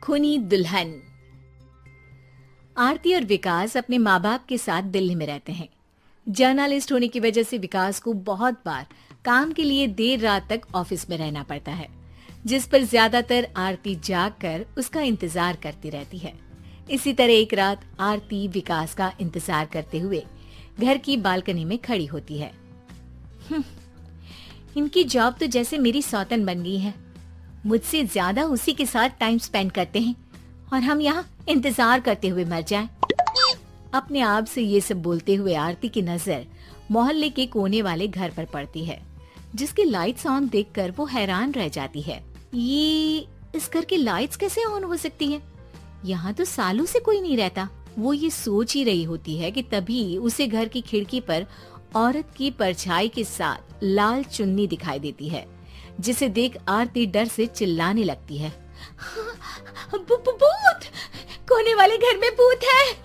खूनी दुल्हन। आरती और विकास अपने माँ बाप के साथ दिल्ली में रहते हैं। जर्नलिस्ट होने की वजह से विकास को बहुत बार काम के लिए देर रात तक ऑफिस में रहना पड़ता है, जिस पर ज्यादातर आरती जाग कर उसका इंतजार करती रहती है। इसी तरह एक रात आरती विकास का इंतजार करते हुए घर की बालकनी में खड़ी होती है। इनकी जॉब तो जैसे मेरी सौतन बन गई है। मुझसे ज्यादा उसी के साथ टाइम स्पेंड करते हैं और हम यहाँ इंतजार करते हुए मर जाएं। अपने आप से ये सब बोलते हुए आरती की नजर मोहल्ले के कोने वाले घर पर पड़ती है, जिसकी लाइट्स ऑन देखकर वो हैरान रह जाती है। ये इस घर की लाइट्स कैसे ऑन हो सकती हैं? यहाँ तो सालों से कोई नहीं रहता। वो ये सोच ही रही होती है कि तभी उसे घर की खिड़की पर औरत की परछाई के साथ लाल चुन्नी दिखाई देती है, जिसे देख आरती डर से चिल्लाने लगती है। भूत! कोने वाले घर में भूत है।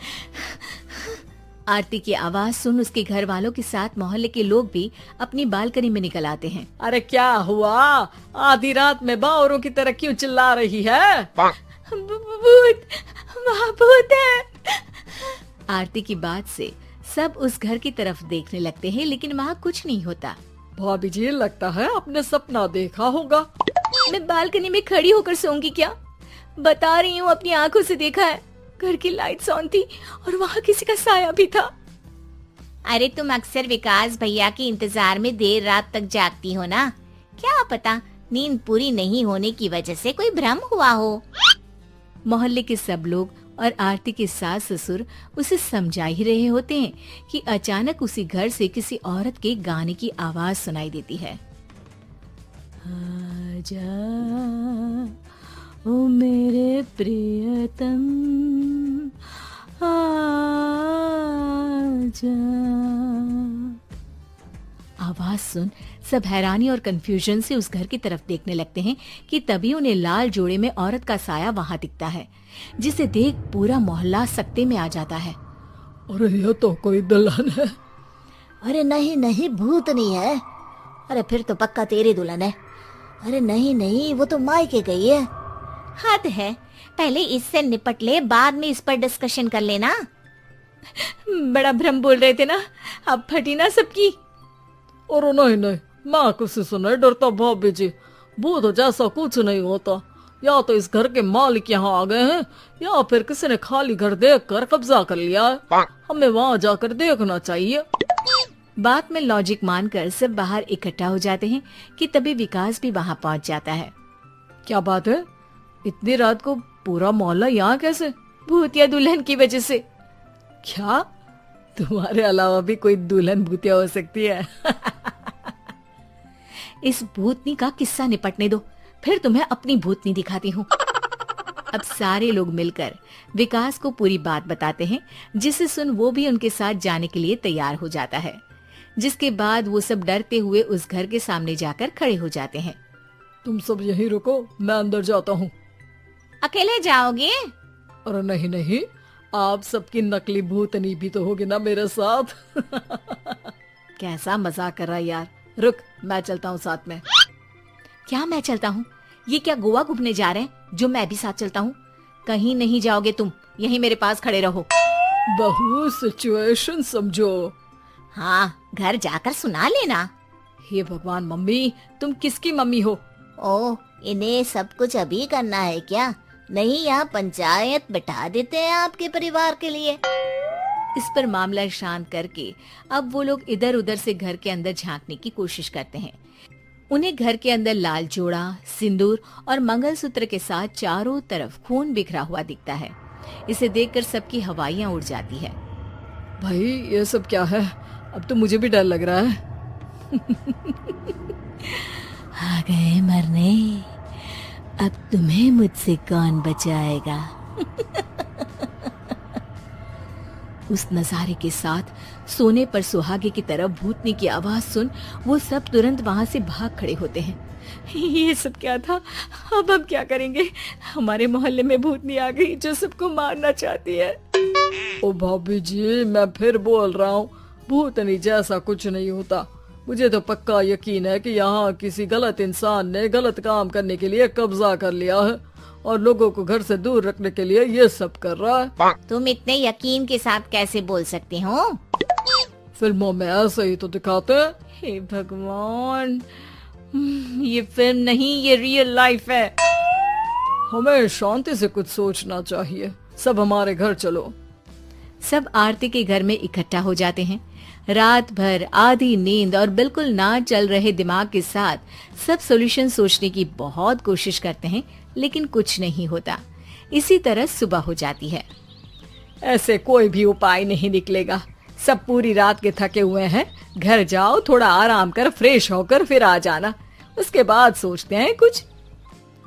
आरती की आवाज सुन उसके घर वालों के साथ मोहल्ले के लोग भी अपनी बालकनी में निकल आते हैं। अरे क्या हुआ? आधी रात में बावरों की तरह क्यों चिल्ला रही है? भूत! वहाँ भूत है। आरती की बात से सब उस घर की तरफ देखने लगते हैं, लेकिन वहाँ कुछ नहीं होता। भाभी जी, लगता है आपने सपना देखा होगा। मैं बालकनी में खड़ी होकर सोऊंगी क्या? बता रही हूँ, अपनी आंखों से देखा है। घर की लाइट्स ऑन थी और वहाँ किसी का साया भी था। अरे तुम अक्सर विकास भैया के इंतजार में देर रात तक जागती हो ना, क्या पता नींद पूरी नहीं होने की वजह से कोई भ्रम हुआ हो। मोहल्ले के सब लोग और आरती के सास ससुर उसे समझा ही रहे होते हैं कि अचानक उसी घर से किसी औरत के गाने की आवाज सुनाई देती है। आजा ओ मेरे प्रियतम आजा। आवाज सुन सब हैरानी और कंफ्यूजन से उस घर की तरफ देखने लगते हैं कि तभी उन्हें लाल जोड़े में औरत का साया वहां दिखता है, जिसे देख पूरा मोहल्ला सकते में आ जाता है। अरे ये तो कोई दुल्हन है। अरे नहीं नहीं, भूत नहीं है। अरे फिर तो पक्का तेरी दुल्हन है। अरे नहीं नहीं, वो तो मायके गई है। हद है, पहले इससे निपट ले, बाद में इस पर डिस्कशन कर लेना। बड़ा भ्रम बोल रहे थे ना, अब फटी ना सबकी। और नहीं नहीं, मैं किसी से नहीं डरता भाभी जी। भूत जैसा कुछ नहीं होता। या तो इस घर के मालिक यहाँ आ गए हैं, या फिर किसी ने खाली घर देखकर कब्जा कर लिया है। हमें वहाँ जाकर देखना चाहिए। बात में लॉजिक मानकर सब बाहर इकट्ठा हो जाते हैं कि तभी विकास भी वहाँ पहुँच जाता है। क्या बात है? इतनी रात को पूरा मोहल्ला यहाँ कैसे? भूतिया दुल्हन की वजह से। क्या तुम्हारे अलावा भी कोई दुल्हन भूतिया हो सकती है? इस भूतनी का किस्सा निपटने दो, फिर तुम्हें अपनी भूतनी दिखाती हूँ। अब सारे लोग मिलकर विकास को पूरी बात बताते हैं, जिसे सुन वो भी उनके साथ जाने के लिए तैयार हो जाता है। जिसके बाद वो सब डरते हुए उस घर के सामने जाकर खड़े हो जाते हैं। तुम सब यहीं रुको, मैं अंदर जाता हूँ। अकेले जाओगे? अरे नहीं नहीं, आप सबकी नकली भूतनी भी तो होगी ना मेरे साथ। कैसा मजाक कर रहा है यार। रुक, मैं चलता हूँ साथ में। क्या मैं चलता हूँ? ये क्या गोवा घूमने जा रहे हैं जो मैं भी साथ चलता हूँ? कहीं नहीं जाओगे तुम, यहीं मेरे पास खड़े रहो। बहू सिचुएशन समझो। हाँ, घर जाकर सुना लेना। हे भगवान, मम्मी तुम किसकी मम्मी हो? ओ, इन्हें सब कुछ अभी करना है क्या? नहीं, यहाँ पंचायत बिठा देते हैं आपके परिवार के लिए। इस पर मामला शांत करके अब वो लोग इधर उधर से घर के अंदर झांकने की कोशिश करते हैं। उन्हें घर के अंदर लाल जोड़ा, सिंदूर और मंगलसूत्र के साथ चारों तरफ खून बिखरा हुआ दिखता है। इसे देखकर सबकी हवाइयां उड़ जाती है। भाई ये सब क्या है? अब तो मुझे भी डर लग रहा है। आ गए मरने, अब तुम्हें मुझसे कौन बचाएगा? उस नजारे के साथ सोने पर सुहागे की तरफ भूतनी की आवाज सुन वो सब तुरंत वहां से भाग खड़े होते हैं। ये सब क्या था? अब हम क्या करेंगे? हमारे मोहल्ले में भूतनी आ गई जो सबको मारना चाहती है। ओ भाभी जी, मैं फिर बोल रहा हूँ, भूतनी जैसा कुछ नहीं होता। मुझे तो पक्का यकीन है कि यहाँ किसी गलत इंसान ने गलत काम करने के लिए कब्जा कर लिया है और लोगों को घर से दूर रखने के लिए ये सब कर रहा है। तुम इतने यकीन के साथ कैसे बोल सकते हो? फिल्मों में ऐसे ही तो दिखाते हैं। हे भगवान, ये फिल्म नहीं, ये रियल लाइफ है। हमें शांति से कुछ सोचना चाहिए। सब हमारे घर चलो। सब आरती के घर में इकट्ठा हो जाते हैं। रात भर आधी नींद और बिल्कुल ना चल रहे दिमाग के साथ सब सॉल्यूशन सोचने की बहुत कोशिश करते हैं, लेकिन कुछ नहीं होता। इसी तरह सुबह हो जाती है। ऐसे कोई भी उपाय नहीं निकलेगा। सब पूरी रात के थके हुए हैं। घर जाओ, थोड़ा आराम कर, फ्रेश होकर फिर आ जाना, उसके बाद सोचते हैं कुछ।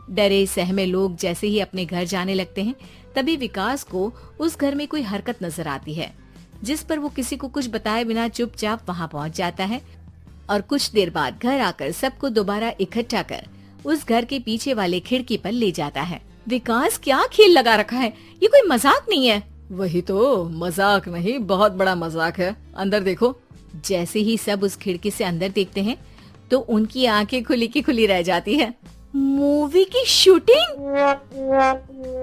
डरे सहमे लोग जैसे ही अपने घर जाने लगते हैं, तभी विकास को उस घर में कोई हरकत नजर आती है, जिस पर वो किसी को कुछ बताए बिना चुपचाप वहां पहुंच जाता है और कुछ देर बाद घर आकर सबको दोबारा इकट्ठा कर उस घर के पीछे वाले खिड़की पर ले जाता है। विकास, क्या खेल लगा रखा है? ये कोई मजाक नहीं है। वही तो, मजाक नहीं, बहुत बड़ा मजाक है। अंदर देखो। जैसे ही सब उस खिड़की से अंदर देखते हैं तो उनकी आंखें खुली की खुली रह जाती है। मूवी की शूटिंग!